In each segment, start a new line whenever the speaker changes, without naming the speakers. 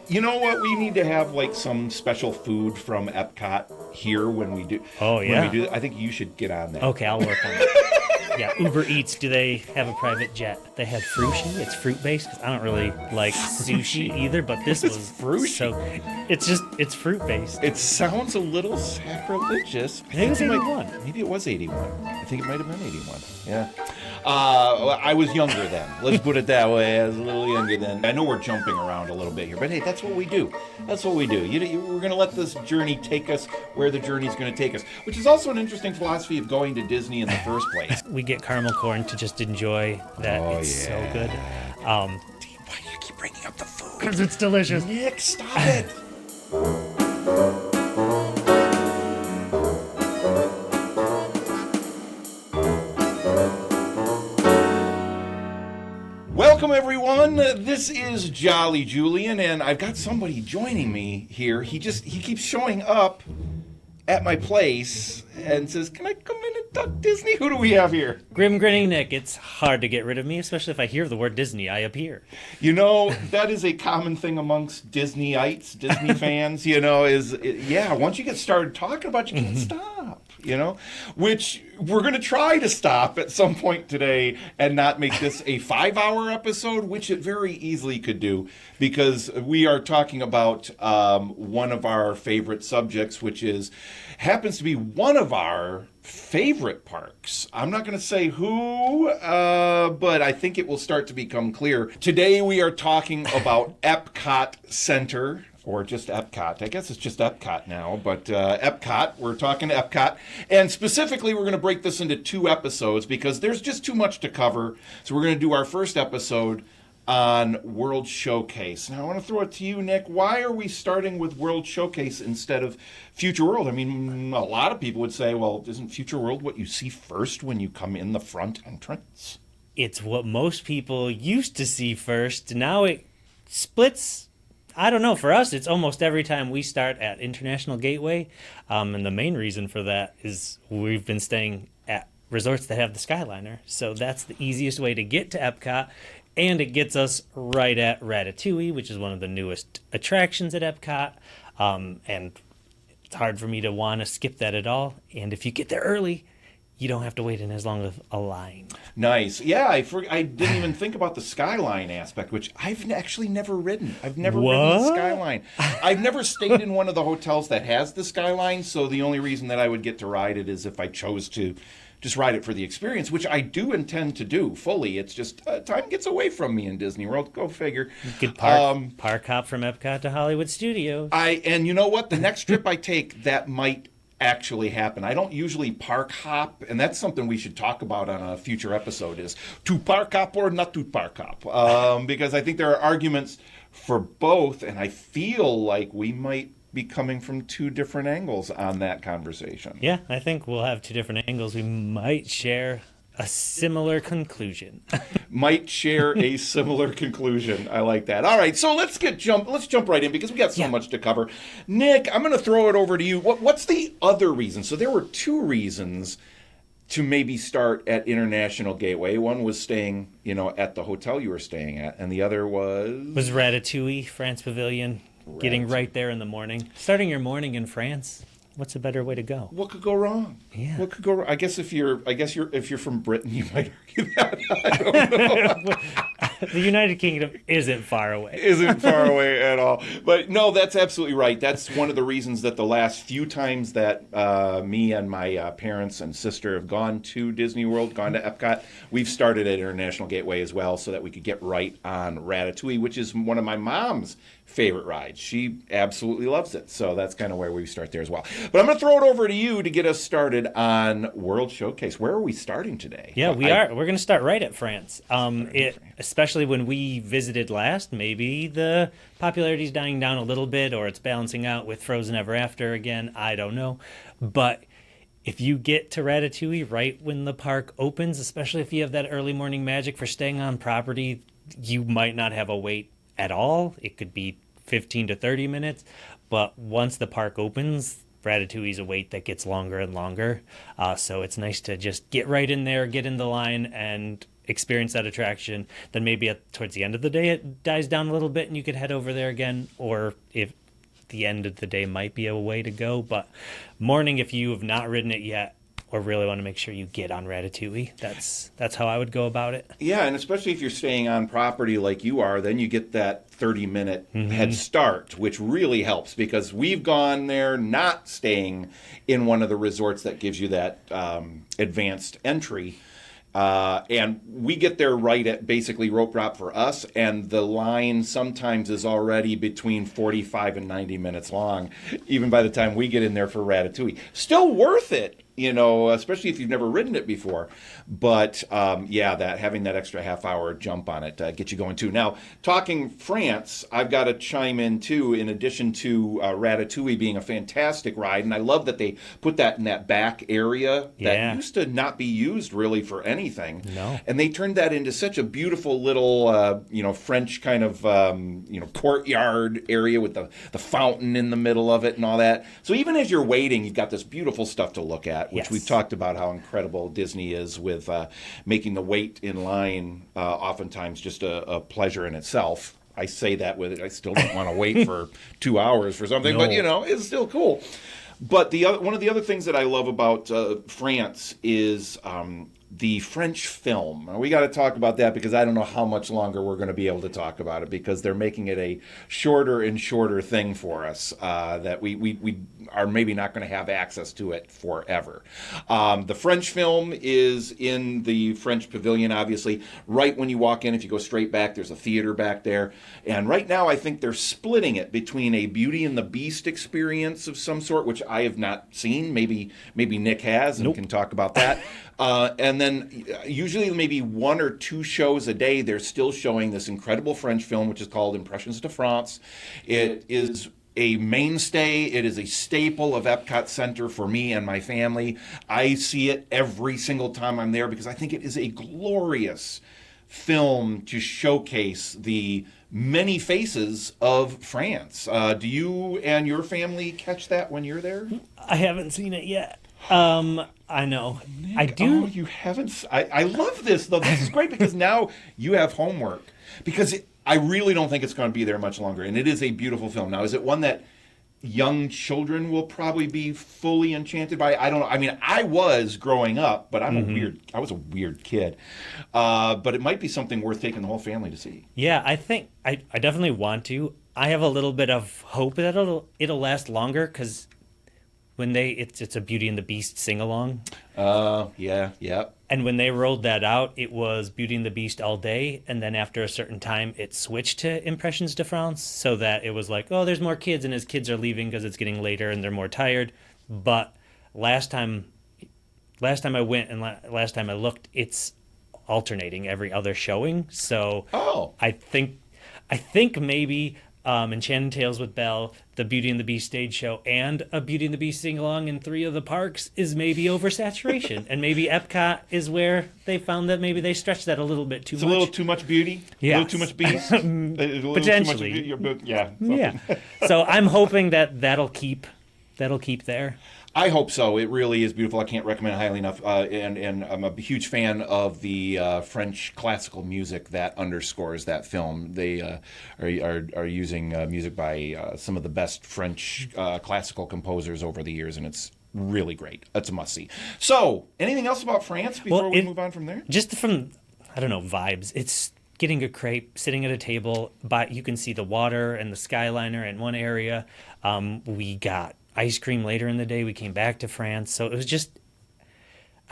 You know what? We need to have like some special food from Epcot here when we do.
Oh,
When we
yeah.
do, I think you should get on that.
Okay, I'll work on it. Yeah, Uber Eats, do they have a private jet? They had frushi. It's fruit based. I don't really like sushi either, but this
What is
was
frushi?
so. It's fruit based.
It sounds a little sacrilegious.
I think it was
you
81.
Maybe it was 81. I think it might have been 81. Yeah. I was younger then. Let's put it that way. I was a little younger then. I know we're jumping around a little bit here, but hey, that's what we do. That's what we do. We're going to let this journey take us where the journey's going to take us, which is also an interesting philosophy of going to Disney in the first place.
We get caramel corn to just enjoy that.
Oh,
It's
yeah.
so good.
Why do you keep bringing up the food?
Because it's delicious.
Nick, stop it. Welcome, everyone. This is Jolly Julian, and I've got somebody joining me here. He keeps showing up at my place and says, "Can I come in and talk Disney?" Who do we have here?
Grim-grinning-Nick. It's hard to get rid of me, especially if I hear the word Disney, I appear.
You know, that is a common thing amongst Disneyites, Disney fans, once you get started talking about it, you can't stop, which we're going to try to stop at some point today and not make this a 5-hour episode, which it very easily could do, because we are talking about one of our favorite subjects, which happens to be one of our favorite parks. I'm not going to say who, but I think it will start to become clear. Today we are talking about Epcot Center, or just Epcot. I guess it's just Epcot now, but Epcot, we're talking Epcot. And specifically, we're going to break this into 2 episodes because there's just too much to cover. So we're going to do our first episode on World Showcase. Now, I want to throw it to you, Nick. Why are we starting with World Showcase instead of Future World? I mean, a lot of people would say, well, isn't Future World what you see first when you come in the front entrance?
It's what most people used to see first. Now it splits. I don't know. For us, it's almost every time we start at International Gateway. And the main reason for that is we've been staying at resorts that have the Skyliner. So that's the easiest way to get to Epcot. And it gets us right at Ratatouille, which is one of the newest attractions at Epcot. And it's hard for me to want to skip that at all. And if you get there early, you don't have to wait in as long of a line.
Nice. Yeah, I didn't even think about the Skyline aspect, which I've actually never ridden. I've never ridden the Skyline. I've never stayed in one of the hotels that has the Skyline, so the only reason that I would get to ride it is if I chose to just ride it for the experience, which I do intend to do fully. It's just time gets away from me in Disney World. Go figure.
You could park hop from Epcot to Hollywood Studios.
And you know what? The next trip I take, that might actually happen. I don't usually park hop, and that's something we should talk about on a future episode, is to park hop or not to park hop, because I think there are arguments for both, and I feel like we might be coming from 2 different angles on that conversation.
Yeah, I think we'll have 2 different angles. We might share a similar conclusion.
Might share a similar conclusion. I like that. All right, so let's jump right in because we got so much to cover. Nick, I'm going to throw it over to you. What's the other reason? So there were 2 reasons to maybe start at International Gateway. One was staying, at the hotel you were staying at, and the other was
Ratatouille, France Pavilion, getting right there in the morning. Starting your morning in France. What's a better way to go?
What could go wrong?
Yeah.
What could go wrong? I guess if you're from Britain, you might argue that. I don't know.
The United Kingdom isn't far away.
Isn't far away at all. But no, that's absolutely right. That's one of the reasons that the last few times that me and my parents and sister have gone to Disney World, gone to Epcot, we've started at International Gateway as well so that we could get right on Ratatouille, which is one of my mom's favorite rides. She absolutely loves it. So that's kind of where we start there as well. But I'm going to throw it over to you to get us started on World Showcase. Where are we starting today?
Yeah, we are. We're going to start right at France. Especially when we visited last, maybe the popularity's dying down a little bit or it's balancing out with Frozen Ever After again. I don't know. But if you get to Ratatouille right when the park opens, especially if you have that early morning magic for staying on property, you might not have a wait at all. It could be 15 to 30 minutes. But once the park opens, Ratatouille's a wait that gets longer and longer. So it's nice to just get right in there, get in the line, and experience that attraction. Then maybe towards the end of the day it dies down a little bit and you could head over there again, or if the end of the day might be a way to go. But morning, if you have not ridden it yet or really want to make sure you get on Ratatouille, that's how I would go about it.
Yeah, and especially if you're staying on property like you are, then you get that 30-minute head start, which really helps, because we've gone there not staying in one of the resorts that gives you that advanced entry. And we get there right at basically rope drop for us, and the line sometimes is already between 45 and 90 minutes long, even by the time we get in there for Ratatouille. Still worth it, especially if you've never ridden it before. But that having that extra half hour jump on it gets you going too. Now, talking France, I've got to chime in too, in addition to Ratatouille being a fantastic ride, and I love that they put that in that back area that used to not be used really for anything.
No.
And they turned that into such a beautiful little, French kind of, courtyard area with the fountain in the middle of it and all that. So even as you're waiting, you've got this beautiful stuff to look at, which we've talked about how incredible Disney is with making the wait in line oftentimes just a pleasure in itself. I say that with it. I still don't want to wait for 2 hours for something, but it's still cool. But one of the other things that I love about France is the French film. Now, we got to talk about that, because I don't know how much longer we're going to be able to talk about it, because they're making it a shorter and shorter thing for us that we are maybe not going to have access to it forever. The French film is in the French Pavilion, obviously. Right when you walk in, if you go straight back, there's a theater back there. And right now, I think they're splitting it between a Beauty and the Beast experience of some sort, which I have not seen. Maybe Nick has and can talk about that. And then usually maybe 1 or 2 shows a day, they're still showing this incredible French film, which is called Impressions de France. It is a mainstay. It is a staple of Epcot Center for me and my family. I see it every single time I'm there, because I think it is a glorious film to showcase the many faces of France. Do you and your family catch that when you're there?
I haven't seen it yet. I know.
Nick,
I do.
Oh, you haven't. I love this, though. This is great, because now you have homework. Because I really don't think it's going to be there much longer. And it is a beautiful film. Now, is it one that young children will probably be fully enchanted by? I don't know. I mean, I was growing up, but I was a weird kid. But it might be something worth taking the whole family to see.
Yeah, I think I definitely want to. I have a little bit of hope that it'll last longer, because when it's a Beauty and the Beast sing-along.
Yeah.
And when they rolled that out, it was Beauty and the Beast all day, and then after a certain time, it switched to Impressions de France, so that it was like, oh, there's more kids, and his kids are leaving because it's getting later and they're more tired. But last time I went and last time I looked, it's alternating every other showing. So I think maybe Enchanted Tales with Belle, the Beauty and the Beast stage show, and a Beauty and the Beast sing-along in 3 of the parks is maybe oversaturation. And maybe Epcot is where they found that maybe they stretched that a little bit too much.
It's a little too much beauty?
Yeah.
A little too much beast?
Potentially.
Yeah.
Yeah. So I'm hoping that'll keep there.
I hope so. It really is beautiful. I can't recommend it highly enough. And I'm a huge fan of the French classical music that underscores that film. They are using music by some of the best French classical composers over the years, and it's really great. It's a must-see. So, anything else about France before we move on from there?
Just from, I don't know, vibes. It's getting a crepe, sitting at a table, you can see the water and the Skyliner in one area. We got ice cream later in the day. We came back to France. So it was just,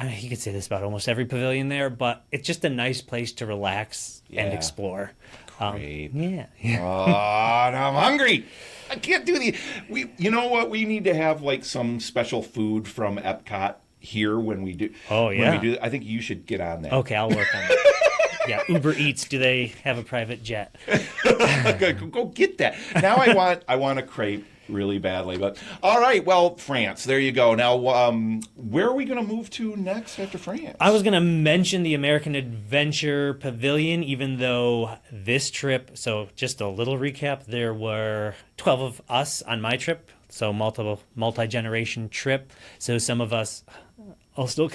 you could say this about almost every pavilion there, but it's just a nice place to relax and explore.
Great.
Yeah.
Oh, now I'm hungry. I can't do you know what? We need to have like some special food from Epcot here when we do.
Oh, yeah.
When we do, I think you should get on that.
Okay, I'll work on that. Yeah, Uber Eats, do they have a private jet?
Go get that. Now I want a crepe really badly. But all right, well, France, there you go. Now, where are we going to move to next after France?
I was going to mention the American Adventure Pavilion, even though this trip, so just a little recap, there were 12 of us on my trip, so multi-generation trip. So some of us, I'll still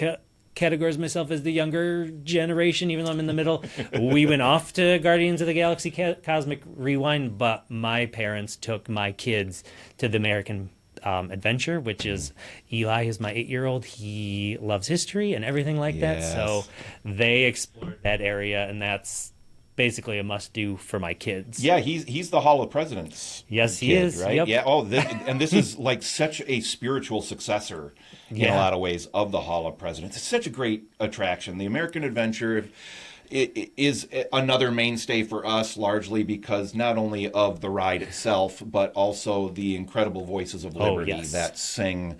categorize myself as the younger generation, even though I'm in the middle. We went off to Guardians of the Galaxy Cosmic Rewind, but my parents took my kids to the American Adventure, which is Eli is my 8-year-old. He loves history and everything like that. So they explored that area, and that's basically a must-do for my kids.
Yeah, he's the Hall of Presidents.
Yes, he
kid,
is.
right?
Yep.
Yeah. Oh, and this is like such a spiritual successor in a lot of ways of the Hall of Presidents. It's such a great attraction. The American Adventure is another mainstay for us, largely because not only of the ride itself, but also the incredible Voices of Liberty that sing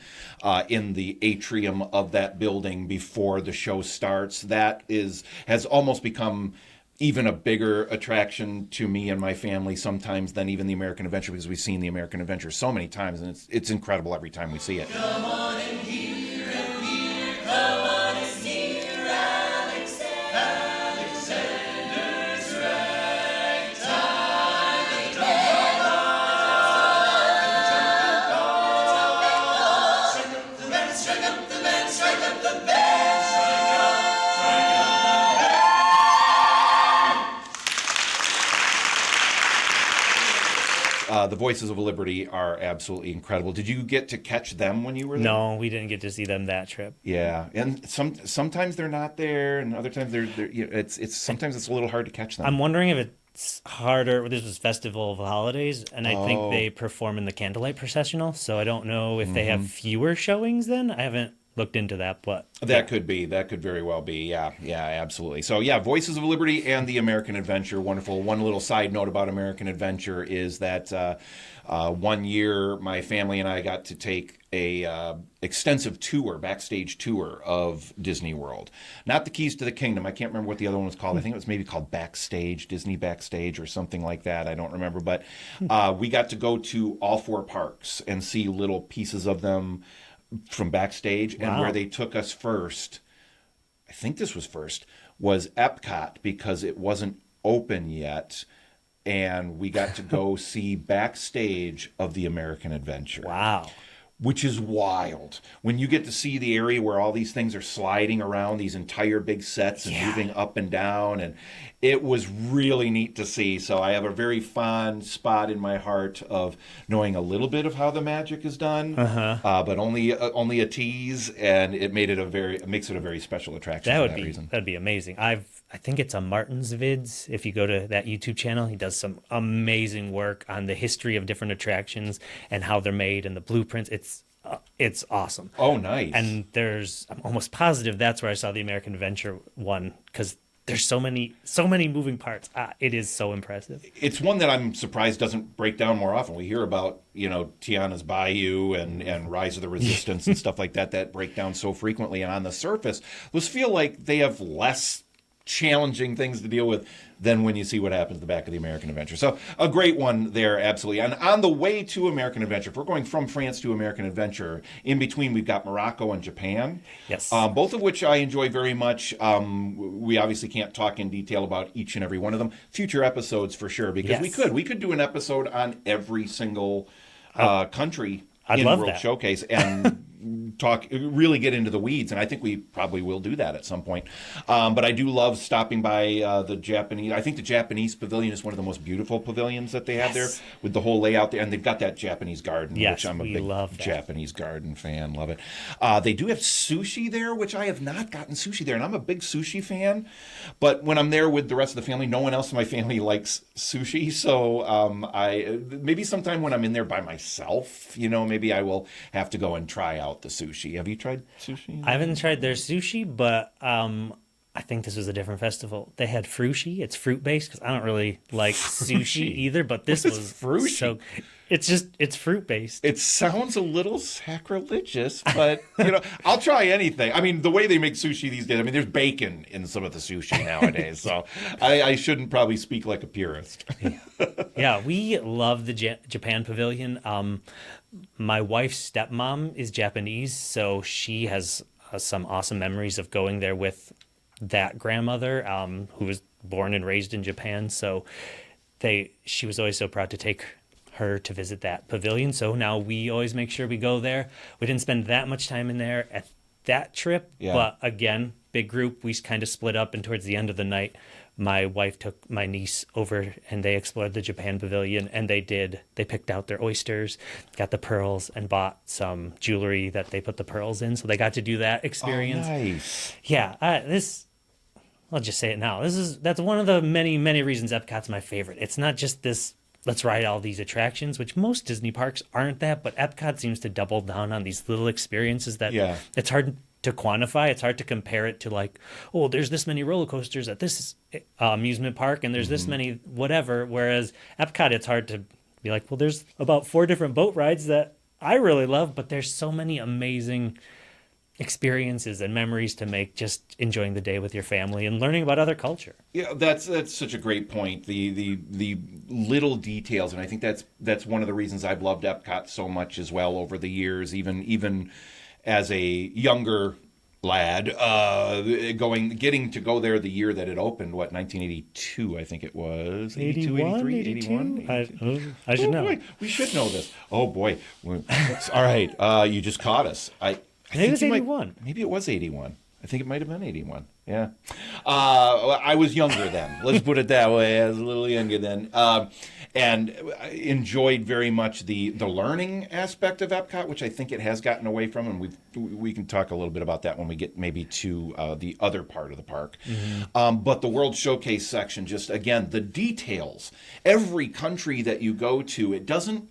in the atrium of that building before the show starts. That has almost become even a bigger attraction to me and my family sometimes than even the American Adventure, because we've seen the American Adventure so many times, and it's incredible every time we see it.
Come on and hear, come on and hear Alexander's ragtime. Strike up the band, strike up the band, strike up the
The Voices of Liberty are absolutely incredible. Did you get to catch them when you were there?
No, we didn't get to see them that trip.
Yeah, and sometimes they're not there, and other times they're it's sometimes it's a little hard to catch them.
I'm wondering if it's harder. This was Festival of the Holidays, and I think they perform in the Candlelight Processional, so I don't know if they have fewer showings then. I haven't looked into that, but
that could very well be. Yeah, absolutely. So yeah, Voices of Liberty and the American Adventure, wonderful. One little side note about American Adventure is that one year my family and I got to take a extensive tour, backstage tour of Disney World. Not the Keys to the Kingdom. I can't remember what the other one was called. I think it was maybe called Backstage, Disney Backstage or something like that. I don't remember. But we got to go to all 4 parks and see little pieces of them from backstage. And where they took us first, I think this was first, was EPCOT, because it wasn't open yet. And we got to go see backstage of the American Adventure.
wow.
Which is wild. When you get to see the area where all these things are sliding around, these entire big sets and moving up and down, and it was really neat to see. So I have a very fond spot in my heart of knowing a little bit of how the magic is done, but only a tease, and it makes it a very special attraction for that reason.
That'd be amazing. I think it's on Martin's Vids. If you go to that YouTube channel, he does some amazing work on the history of different attractions and how they're made and the blueprints. It's awesome.
Oh, nice.
And I'm almost positive that's where I saw the American Adventure one, because there's so many moving parts. It is so impressive.
It's one that I'm surprised doesn't break down more often. We hear about, Tiana's Bayou and Rise of the Resistance and stuff like that break down so frequently. And on the surface, those feel like they have less challenging things to deal with than when you see what happens at the back of the American Adventure. So a great one there, absolutely. And on the way to American Adventure, if we're going from France to American Adventure, in between we've got Morocco and Japan.
Yes.
Both of which I enjoy very much. We obviously can't talk in detail about each and every one of them. Future episodes for sure, because we could do an episode on every single country in World Showcase and really get into the weeds, and I think we probably will do that at some point. But I do love stopping by the Japanese. I think the Japanese pavilion is one of the most beautiful pavilions that they have there, with the whole layout there, and they've got that Japanese garden, which I'm a big Japanese garden fan. Love it. They do have sushi there, which I have not gotten sushi there, and I'm a big sushi fan. But when I'm there with the rest of the family, no one else in my family likes sushi, so I maybe sometime when I'm in there by myself, maybe I will have to go and try out the sushi. Have you tried sushi?
I haven't tried their sushi, but I think this was a different festival. They had frushi. It's fruit based, because I don't really like sushi either. But this was
frushi.
So it's fruit based.
It sounds a little sacrilegious, but I'll try anything. I mean, the way they make sushi these days. I mean, there's bacon in some of the sushi nowadays, so I shouldn't probably speak like a purist.
Yeah, we love the Japan pavilion. My wife's stepmom is Japanese, so she has some awesome memories of going there with that grandmother, who was born and raised in Japan. So she was always so proud to take her to visit that pavilion. So now we always make sure we go there. We didn't spend that much time in there. that trip.
Yeah.
But again, big group. We kind of split up, and towards the end of the night, my wife took my niece over and they explored the Japan pavilion, and they picked out their oysters, got the pearls, and bought some jewelry that they put the pearls in. So they got to do that experience.
Oh, nice.
Yeah. I'll just say it now. That's one of the many, many reasons Epcot's my favorite. It's not just this, let's ride all these attractions, which most Disney parks aren't that, but Epcot seems to double down on these little experiences that it's hard to quantify. It's hard to compare it to like, oh, there's this many roller coasters at this amusement park and there's this many whatever. Whereas Epcot, it's hard to be like, well, there's about 4 different boat rides that I really love, but there's so many amazing experiences and memories to make just enjoying the day with your family and learning about other culture.
Yeah, that's such a great point. The little details, and I think that's one of the reasons I've loved Epcot so much as well over the years, even as a younger lad, getting to go there the year that it opened, 1982, I think it was. 82, 83, 81?
I should know.
Boy, we should know this. Oh, boy. All right, you just caught us.
Maybe it was 81.
Maybe it was 81. I think it might have been 81. Yeah. I was younger then. Let's put it that way. I was a little younger then. And I enjoyed very much the learning aspect of Epcot, which I think it has gotten away from. And we can talk a little bit about that when we get maybe to the other part of the park. But the World Showcase section, just again, the details. Every country that you go to, it doesn't.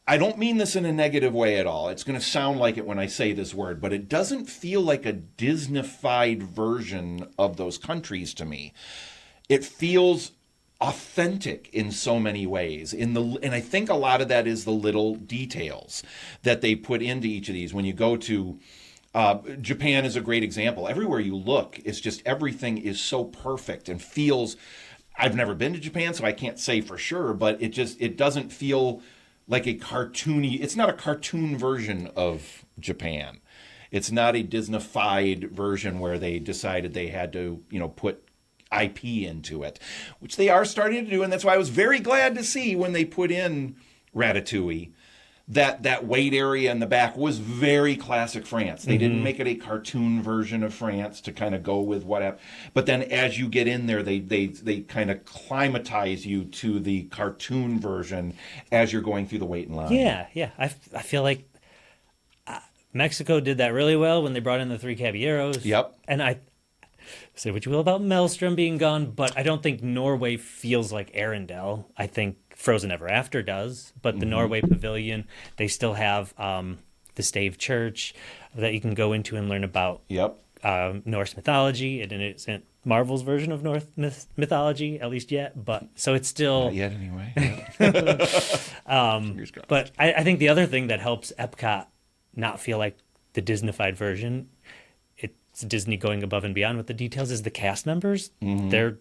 I don't mean this in a negative way at all. It's going to sound like it when I say this word, but it doesn't feel like a Disneyfied version of those countries to me. It feels authentic in so many ways. And I think a lot of that is the little details that they put into each of these. When you go to Japan is a great example. Everywhere you look, it's just everything is so perfect and feels. I've never been to Japan, so I can't say for sure, but it doesn't feel like a cartoony. It's not a cartoon version of Japan. It's not a Disneyfied version where they decided they had to, put IP into it, which they are starting to do, and that's why I was very glad to see when they put in Ratatouille that wait area in the back was very classic France. They didn't make it a cartoon version of France to kind of go with whatever. But then as you get in there, they kind of climatize you to the cartoon version as you're going through the waiting line.
Yeah. I feel like Mexico did that really well when they brought in the 3 Caballeros.
Yep.
And I say what you will about Maelstrom being gone, but I don't think Norway feels like Arendelle. I think Frozen Ever After does, but the Norway Pavilion, they still have the Stave Church that you can go into and learn about Norse mythology. It isn't Marvel's version of Norse mythology, at least yet, but so it's still...
Not yet, anyway.
But I think the other thing that helps Epcot not feel like the Disneyfied version, it's Disney going above and beyond with the details, is the cast members. They're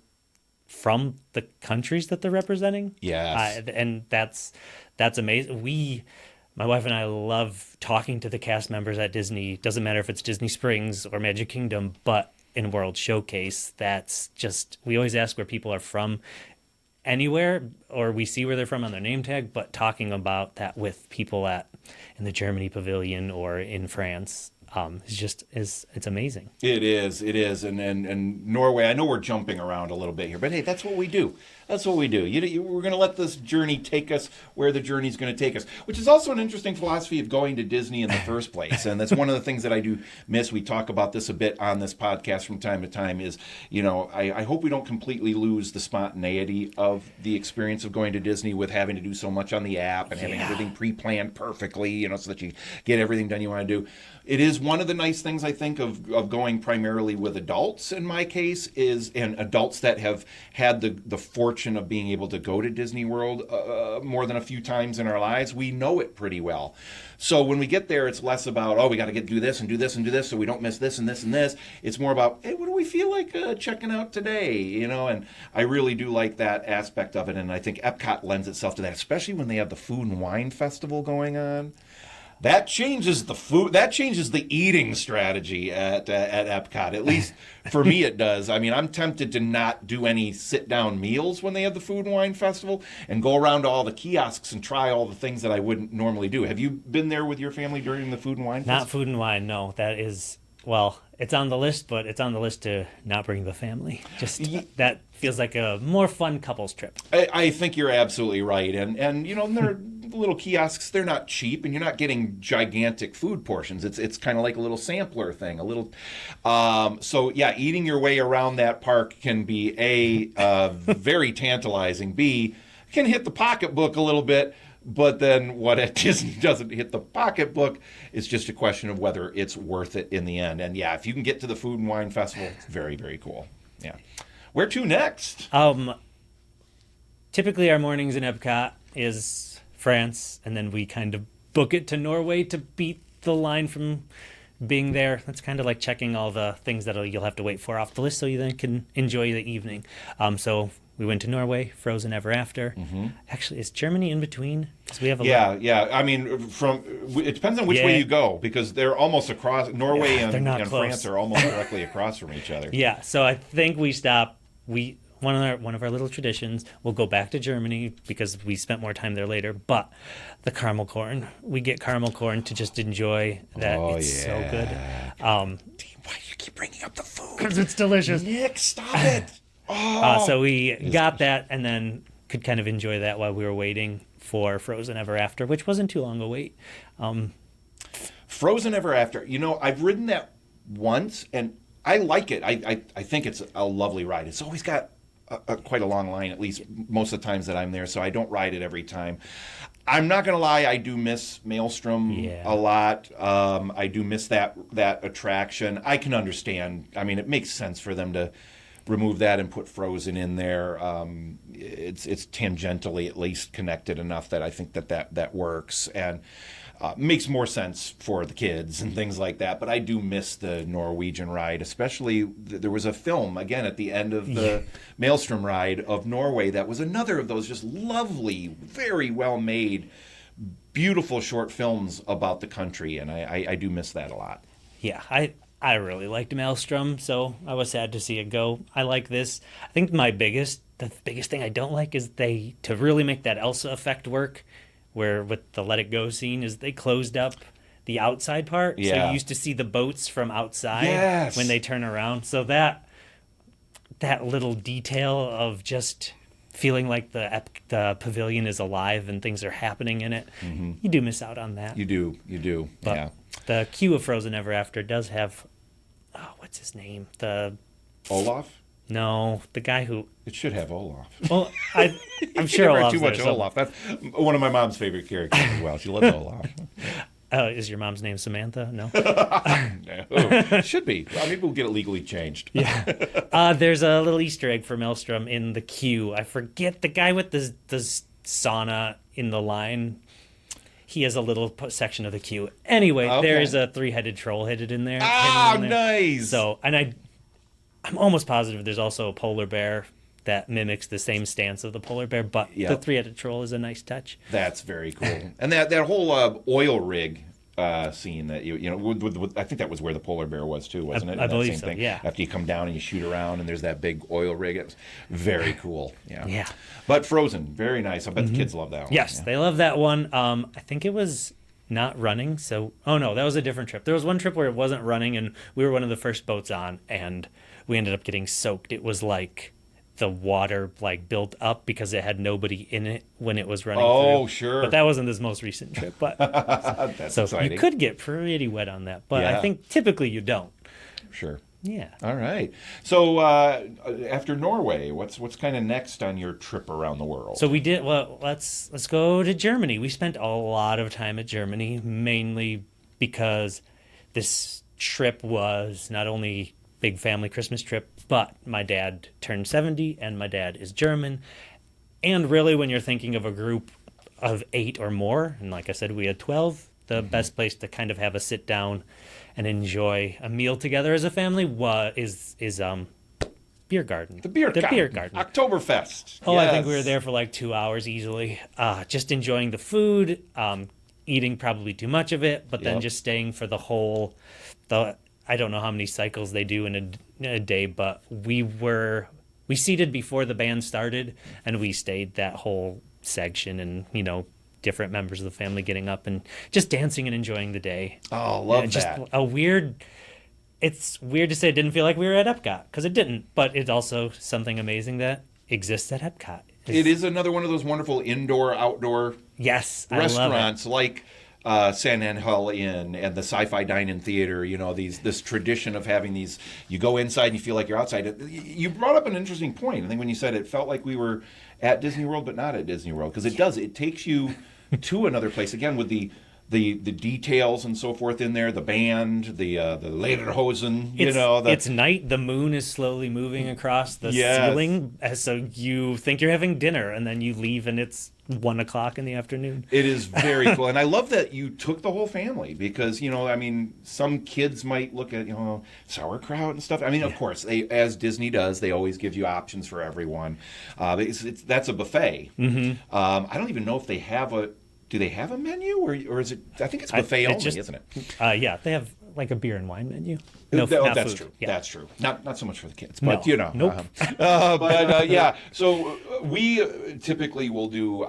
from the countries that they're representing.
Yes.
And that's amazing. My wife and I love talking to the cast members at Disney. Doesn't matter if it's Disney Springs or Magic Kingdom, but in World Showcase, that's just, we always ask where people are from anywhere, or we see where they're from on their name tag, but talking about that with people in the Germany Pavilion or in France, it's amazing.
It is, and Norway. I know we're jumping around a little bit here, but hey, that's what we do. We're going to let this journey take us where the journey's going to take us, which is also an interesting philosophy of going to Disney in the first place. And that's one of the things that I do miss. We talk about this a bit on this podcast from time to time. Is I hope we don't completely lose the spontaneity of the experience of going to Disney with having to do so much on the app and having everything pre-planned perfectly, so that you get everything done you want to do. It is one of the nice things, I think, of going primarily with adults, in my case, and adults that have had the fortune of being able to go to Disney World more than a few times in our lives. We know it pretty well. So when we get there, it's less about, we got to do this and do this and do this so we don't miss this and this and this. It's more about, hey, what do we feel like checking out today? And I really do like that aspect of it, and I think Epcot lends itself to that, especially when they have the Food and Wine Festival going on. That changes the food. That changes the eating strategy at Epcot. At least for me, it does. I mean, I'm tempted to not do any sit-down meals when they have the Food and Wine Festival, and go around to all the kiosks and try all the things that I wouldn't normally do. Have you been there with your family during the Food and Wine Festival?
Not Food and Wine, no. That is, well, it's on the list, but it's on the list to not bring the family. Just that feels like a more fun couples trip.
I think you're absolutely right, and you know, they're little kiosks. They're not cheap, and you're not getting gigantic food portions. It's kind of like a little sampler thing, a little. So yeah, eating your way around that park can be very tantalizing. B, can hit the pocketbook a little bit. But then what at Disney doesn't hit the pocketbook is just a question of whether it's worth it in the end. And yeah, if you can get to the Food and Wine Festival, it's very, very cool. Yeah. Where to next?
Typically our mornings in Epcot is France, and then we kind of book it to Norway to beat the line from being there. That's kind of like checking all the things that you'll have to wait for off the list so you then can enjoy the evening. So we went to Norway, Frozen Ever After. Mm-hmm. Actually, is Germany in between? Because we have
yeah. I mean, it depends on which way you go, because they're almost across. Norway and France are almost directly across from each other.
Yeah, so I think we stop. One of our little traditions, we'll go back to Germany because we spent more time there later. But the caramel corn, we get caramel corn to just enjoy that. It's so good.
Why do you keep bringing up the food?
Because it's delicious.
Nick, stop it.
So we got that, and then could kind of enjoy that while we were waiting for Frozen Ever After, which wasn't too long a wait.
Frozen Ever After. You know, I've ridden that once, and I like it. I think it's a lovely ride. It's always got quite a long line, at least most of the times that I'm there, so I don't ride it every time. I'm not going to lie, I do miss Maelstrom a lot. I do miss that attraction. I can understand. I mean, it makes sense for them to remove that and put Frozen in there. It's tangentially at least connected enough that I think that works, and makes more sense for the kids and things like that. But I do miss the Norwegian ride, especially there was a film again at the end of the Maelstrom ride of Norway that was another of those just lovely, very well made, beautiful short films about the country, and I do miss that a lot.
Yeah, I really liked Maelstrom, so I was sad to see it go. I like this. I think the biggest thing I don't like is to really make that Elsa effect work, where with the Let It Go scene, is they closed up the outside part.
Yeah.
So you used to see the boats from outside when they turn around. So that little detail of just feeling like the pavilion is alive and things are happening in it, you do miss out on that.
You do.
But the queue of Frozen Ever After does have, what's his name?
Olaf?
No, the guy who...
It should have Olaf.
Well, I'm sure Olaf's
too much
there,
Olaf. That's one of my mom's favorite characters as well. She loves Olaf.
Is your mom's name Samantha? No.
No. Should be. Well, maybe we'll get it legally changed.
Yeah. There's a little Easter egg for Maelstrom in the queue. I forget the guy with the sauna in the line. He has a little section of the queue. Anyway, there is a three-headed troll hidden in there.
Nice.
So, and I'm almost positive there's also a polar bear that mimics the same stance of the polar bear, but the three-headed troll is a nice touch.
That's very cool. And that whole oil rig scene that you know, I think that was where the polar bear was too, wasn't it?
I believe
same
so.
Thing.
Yeah.
After you come down and you shoot around, and there's that big oil rig. It was very cool. Yeah.
Yeah.
But Frozen, very nice. I bet the kids love that one.
Yes, they love that one. I think it was not running. So, that was a different trip. There was one trip where it wasn't running, and we were one of the first boats on, and we ended up getting soaked. It was like the water built up because it had nobody in it when it was running through.
Oh, sure.
But that wasn't this most recent trip. But
That's
so
exciting.
you could get pretty wet on that, but I think typically you don't.
Sure.
Yeah.
All right. So after Norway, what's kind of next on your trip around the world?
So we did. Well, let's go to Germany. We spent a lot of time at Germany, mainly because this trip was not only big family Christmas trip, but my dad turned 70 and my dad is German. And really, when you're thinking of a group of 8 or more, and like I said, we had 12, the best place to kind of have a sit down and enjoy a meal together as a family is beer garden.
The beer garden. Oktoberfest.
I think we were there for 2 hours easily, just enjoying the food, eating probably too much of it, but then
Yep.
just staying for I don't know how many cycles they do in a day, but we seated before the band started, and we stayed that whole section, and different members of the family getting up and just dancing and enjoying the day.
Oh, love
And just
that.
it's weird to say it didn't feel like we were at Epcot, because it didn't, but it's also something amazing that exists at Epcot.
It is another one of those wonderful indoor-outdoor
Yes, I love it.
restaurants like San Angel Inn and the Sci-Fi Dine-In Theater. This tradition of having these. You go inside and you feel like you're outside. You brought up an interesting point. I think when you said it felt like we were at Disney World, but not at Disney World, because it does. It takes you to another place again with the details and so forth in there, the band, the Lederhosen,
It's night, the moon is slowly moving across the
Yes.
ceiling, so you think you're having dinner, and then you leave and it's 1:00 in the afternoon.
It is very cool, and I love that you took the whole family because some kids might look at sauerkraut and stuff. Of course, as Disney does, they always give you options for everyone. That's a buffet. Mm-hmm. I don't even know if they have a. Do they have a menu, or is it? I think it's buffet only, isn't it?
Yeah, they have like a beer and wine menu.
That's
food.
true.
Yeah.
That's true. Not so much for the kids,
No.
but
Nope.
yeah. So we typically will do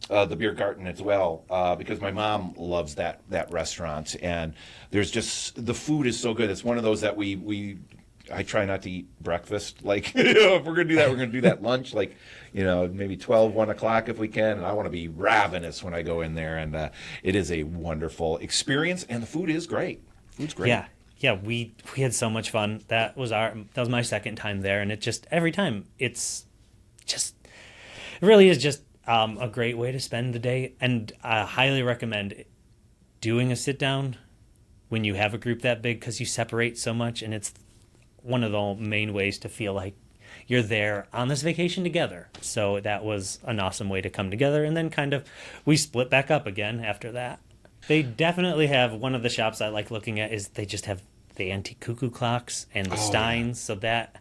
the beer garden as well because my mom loves that restaurant, and there's just the food is so good. It's one of those that I try not to eat breakfast. Like, if we're going to do that, we're going to do that lunch, like, maybe 12, 1 o'clock if we can. And I want to be ravenous when I go in there. And it is a wonderful experience. And the food is great. Food's great.
Yeah, we had so much fun. That was my second time there. And every time, it really is just a great way to spend the day. And I highly recommend doing a sit down when you have a group that big, because you separate so much, and it's one of the main ways to feel like you're there on this vacation together. So that was an awesome way to come together. And then we split back up again after that. They definitely have, one of the shops I like looking at is they just have the antique cuckoo clocks and the steins, so that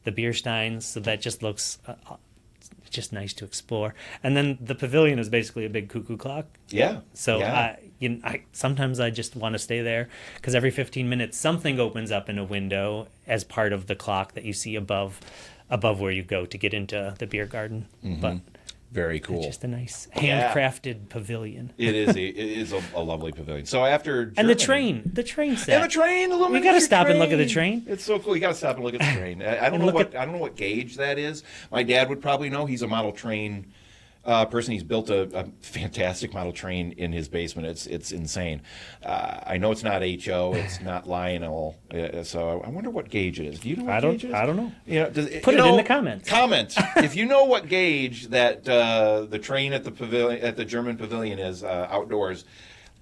the beer steins, so that just looks just nice to explore. And then the pavilion is basically a big cuckoo clock.
Yeah.
So
yeah.
I sometimes I just want to stay there, because every 15 minutes something opens up in a window as part of the clock that you see above where you go to get into the beer garden.
Mm-hmm.
But
very cool.
it's just a nice handcrafted pavilion.
It is a lovely pavilion. So after Germany,
And the train set.
And the train, the
We got to stop and look at the train.
It's so cool. You got to stop and look at the train. I don't know what gauge that is. My dad would probably know. He's a model train person. He's built a fantastic model train in his basement. It's insane. I know it's not HO. It's not Lionel. So I wonder what gauge it is. Do you know what gauge it is?
I don't know.
Put
it in the comments.
Comment if you know what gauge that the train at the pavilion, at the German pavilion is outdoors.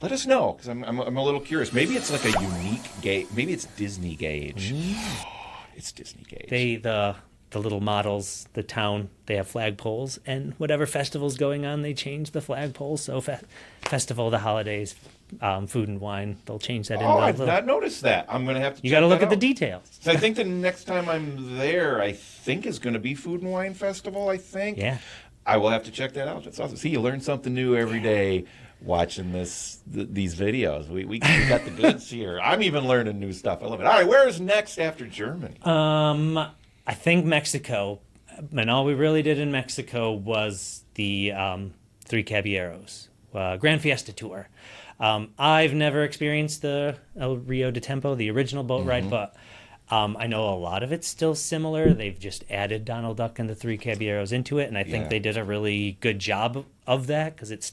Let us know, because I'm a little curious. Maybe it's like a unique gauge. Maybe it's Disney gauge. It's Disney gauge.
The little models, the town, they have flagpoles, and whatever festival's going on, they change the flagpoles. So festival, the holidays, food and wine, they'll change that.
I've not noticed that. I'm going to have to.
You got to look at the
details.
details.
So I think the next time I'm there, I think is going to be Food and Wine Festival. I think.
Yeah.
I will have to check that out. That's awesome. See, you learn something new every day watching these videos. We got the goods here. I'm even learning new stuff. I love it. All right, where is next after Germany?
I think Mexico, and all we really did in Mexico was the Three Caballeros Grand Fiesta Tour. I've never experienced the El Rio de Tempo, the original boat ride, but I know a lot of it's still similar. They've just added Donald Duck and the Three Caballeros into it, and I think they did a really good job of that, because it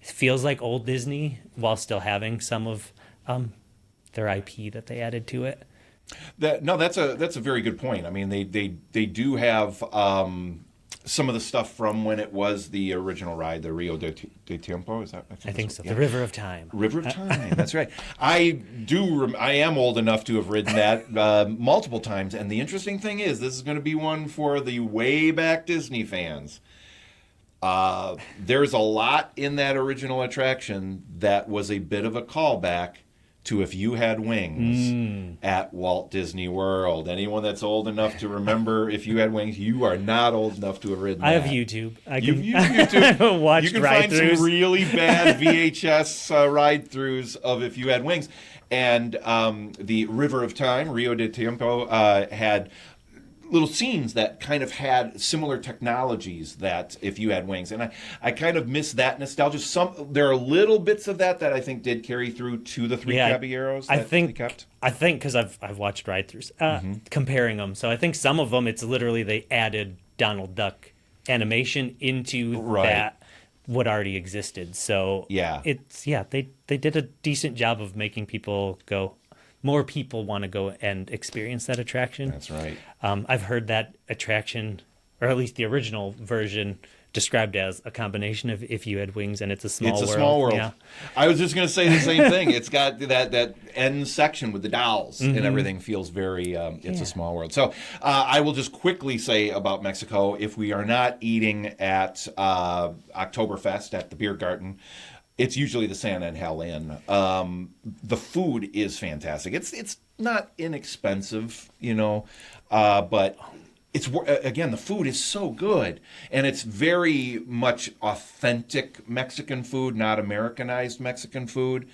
feels like old Disney while still having some of their IP that they added to it.
That's a very good point. I mean, they do have some of the stuff from when it was the original ride, the Rio de Tiempo. Is that?
I think so.
Yeah.
The River of Time.
River of Time. That's right. I am old enough to have ridden that multiple times. And the interesting thing is, this is going to be one for the way back Disney fans. There's a lot in that original attraction that was a bit of a callback to If You Had Wings at Walt Disney World. Anyone that's old enough to remember If You Had Wings, you are not old enough to have ridden
I have
that.
YouTube.
You've YouTube.
Watched
You can find
ride-throughs.
some really bad VHS ride-throughs of If You Had Wings. And the River of Time, Rio de Tiempo, had little scenes that kind of had similar technologies that If You Had Wings. And I kind of miss that nostalgia. There are little bits of that I think did carry through to the Three Caballeros that they kept.
I think because I've watched ride-throughs, comparing them. So I think some of them, it's literally they added Donald Duck animation into that what already existed. So they did a decent job of making people go. More people want to go and experience that attraction.
That's right.
I've heard that attraction, or at least the original version, described as a combination of If You Had Wings and It's a Small World.
It's a Small World.
Yeah.
I was just going to say the same thing. It's got that end section with the dolls and everything feels very, It's a Small World. So I will just quickly say about Mexico, if we are not eating at Oktoberfest at the Beer Garden, it's usually the San Angel Inn. The food is fantastic. It's not inexpensive, but it's again, the food is so good, and it's very much authentic Mexican food, not Americanized Mexican food.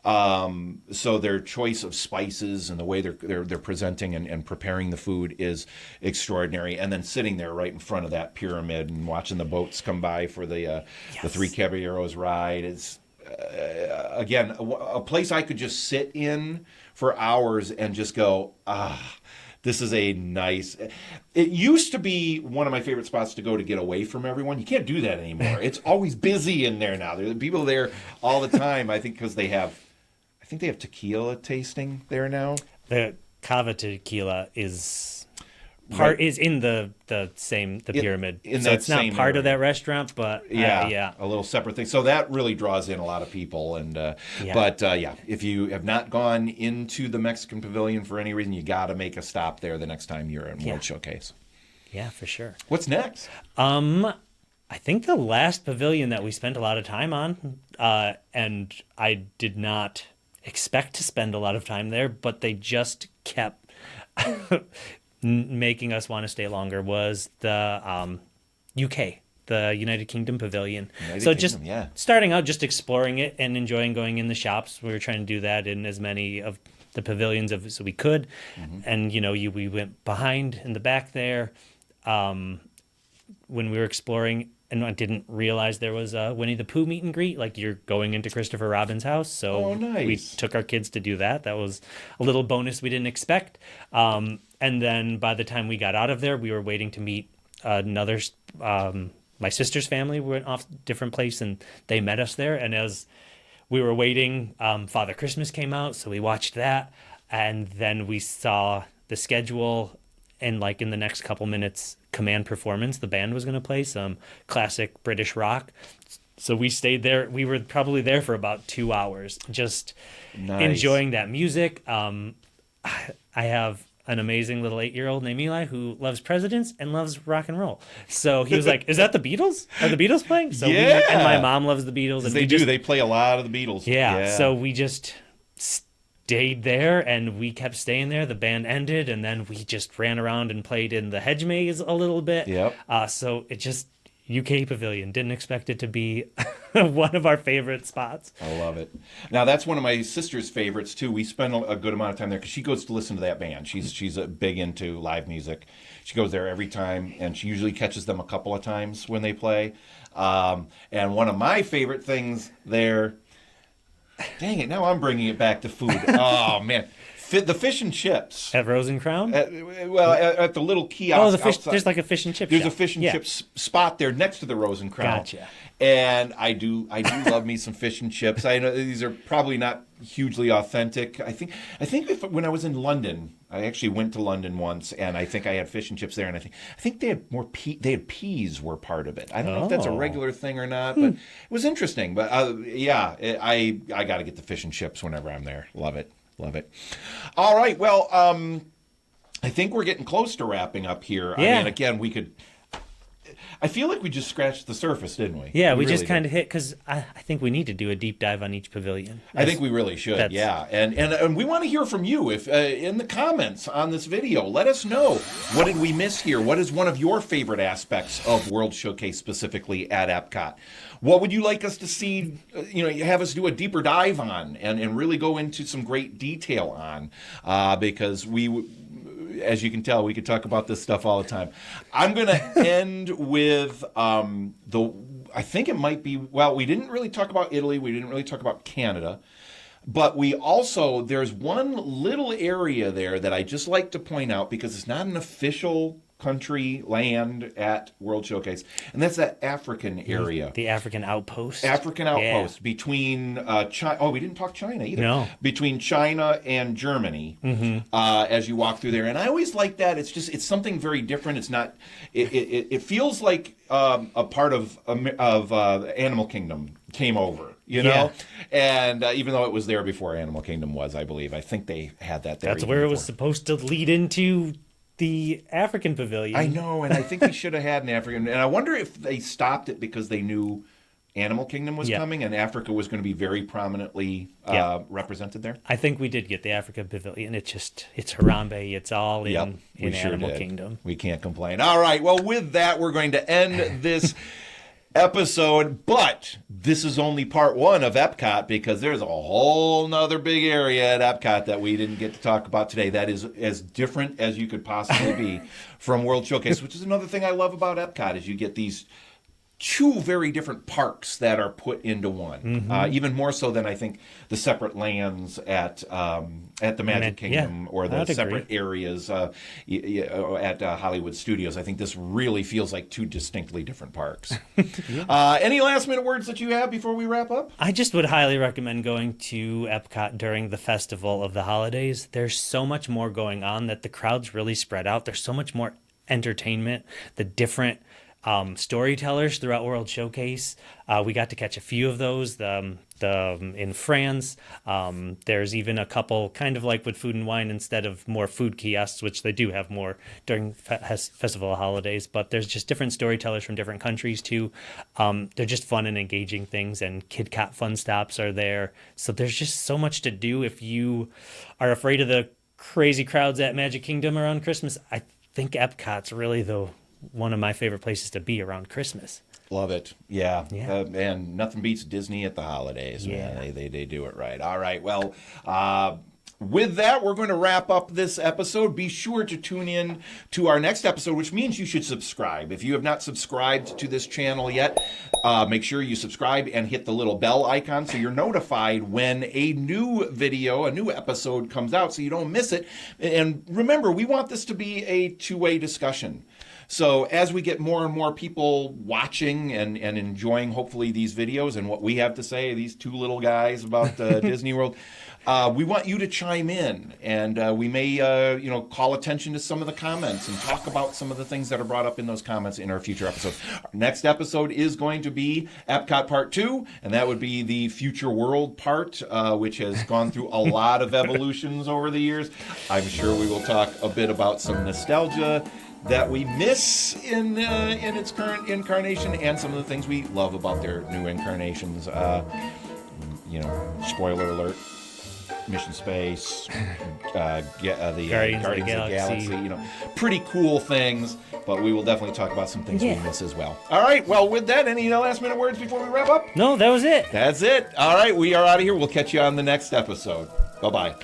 So their choice of spices and the way they're presenting and preparing the food is extraordinary. And then sitting there right in front of that pyramid and watching the boats come by for the Three Caballeros ride is again a place I could just sit in for hours and just go, this is a nice. It used to be one of my favorite spots to go to get away from everyone. You can't do that anymore. It's always busy in there now. There are people there all the time. I think because they have tequila tasting there now.
The Cava tequila is is in the pyramid. So it's not part of that restaurant, but
a little separate thing. So that really draws in a lot of people. And if you have not gone into the Mexican Pavilion for any reason, you got to make a stop there the next time you're in World Showcase.
Yeah, for sure.
What's next?
I think the last pavilion that we spent a lot of time on, and I did not expect to spend a lot of time there, but they just kept making us want to stay longer, was the UK, the United Kingdom Pavilion. Starting out, just exploring it and enjoying going in the shops. We were trying to do that in as many of the pavilions as we could. And, we went behind in the back there when we were exploring. And I didn't realize there was a Winnie the Pooh meet and greet. Like, you're going into Christopher Robin's house. So we took our kids to do that. That was a little bonus we didn't expect. And then by the time we got out of there, we were waiting to meet another, my sister's family went off a different place, and they met us there. And as we were waiting, Father Christmas came out. So we watched that. And then we saw the schedule. And like in the next couple minutes, Command Performance, the band was going to play some classic British rock. So we stayed there. We were probably there for about 2 hours, just enjoying that music. I have an amazing little 8-year-old named Eli who loves presidents and loves rock and roll. So he was like, "Is that the Beatles? Are the Beatles playing?" So and my mom loves the Beatles. And
they play a lot of the Beatles.
Yeah. So we just stayed there, and we kept staying there. The band ended, and then we just ran around and played in the hedge maze a little bit. So it just UK Pavilion, didn't expect it to be one of our favorite spots.
I love it. Now that's one of my sister's favorites too. We spend a good amount of time there because she goes to listen to that band. She's big into live music. She goes there every time, and she usually catches them a couple of times when they play. And one of my favorite things there. Dang it! Now I'm bringing it back to food. Oh man, the fish and chips
at Rose and Crown.
At the little kiosk.
Oh, the fish.
Outside.
There's like a fish and chip.
There's
shop.
a fish and chips spot there next to the Rose and Crown.
Gotcha.
And I do love me some fish and chips. I know these are probably not hugely authentic. I think when I was in London, I actually went to London once, and I think I had fish and chips there, and I think they had peas were part of it. I don't know if that's a regular thing or not, but it was interesting. But I got to get the fish and chips whenever I'm there. Love it. All right, well, I think we're getting close to wrapping up here.
Yeah.
I mean, again, we could. I feel like we just scratched the surface, didn't we?
Yeah, we
really
just
did.
kind of hit, because I think we need to do a deep dive on each pavilion.
I think we really should,
that's-
yeah. And we want to hear from you if in the comments on this video. Let us know, what did we miss here? What is one of your favorite aspects of World Showcase specifically at Epcot? What would you like us to see, have us do a deeper dive on and really go into some great detail on? Because as you can tell, we could talk about this stuff all the time. I'm going to end with I think it might be, well, we didn't really talk about Italy. We didn't really talk about Canada. But there's one little area there that I just like to point out because it's not an official country land at World Showcase, and that's that African area.
The African outpost.
Between China. Oh, we didn't talk China either.
No.
Between China and Germany, as you walk through there, and I always like that. It's something very different. It's not. It feels like a part of Animal Kingdom came over. And even though it was there before Animal Kingdom was, I believe, I think they had that there.
That's where it was supposed to lead into the African pavilion.
I know, and I think we should have had an African. And I wonder if they stopped it because they knew Animal Kingdom was coming and Africa was going to be very prominently represented there.
I think we did get the African pavilion. It's Harambe. It's all in Animal Kingdom.
We can't complain. All right. Well, with that, we're going to end this episode, but this is only part one of Epcot because there's a whole nother big area at Epcot that we didn't get to talk about today that is as different as you could possibly be from World Showcase, which is another thing I love about Epcot is you get these two very different parks that are put into one, even more so than I think the separate lands at the Magic Kingdom or the separate areas at Hollywood Studios. I think this really feels like two distinctly different parks. Any last minute words that you have before we wrap up?
I just would highly recommend going to Epcot during the festival of the holidays. There's so much more going on that the crowd's really spread out. There's so much more entertainment, the different storytellers throughout World Showcase. We got to catch a few of those in France. There's even a couple, kind of like with Food and Wine, instead of more food kiosks, which they do have more during festival holidays, but there's just different storytellers from different countries too. They're just fun and engaging things, and KidCot fun stops are there. So there's just so much to do. If you are afraid of the crazy crowds at Magic Kingdom around Christmas, I think Epcot's really one of my favorite places to be around Christmas.
Love it. Yeah. And nothing beats Disney at the holidays.
Yeah.
Man. They do it right. All right. Well, with that, we're going to wrap up this episode. Be sure to tune in to our next episode, which means you should subscribe. If you have not subscribed to this channel yet, make sure you subscribe and hit the little bell icon so you're notified when a new video, a new episode comes out so you don't miss it. And remember, we want this to be a two-way discussion. So as we get more and more people watching and enjoying, hopefully, these videos and what we have to say, these two little guys about Disney World, we want you to chime in. And we may, call attention to some of the comments and talk about some of the things that are brought up in those comments in our future episodes. Our next episode is going to be Epcot Part 2, and that would be the Future World part, which has gone through a lot of evolutions over the years. I'm sure we will talk a bit about some nostalgia that we miss in its current incarnation, and some of the things we love about their new incarnations. Spoiler alert: Mission Space, the Guardians of the Galaxy. Pretty cool things. But we will definitely talk about some things we miss as well. All right. Well, with that, any last minute words before we wrap up?
No, that was it.
That's it. All right. We are out of here. We'll catch you on the next episode. Bye-bye.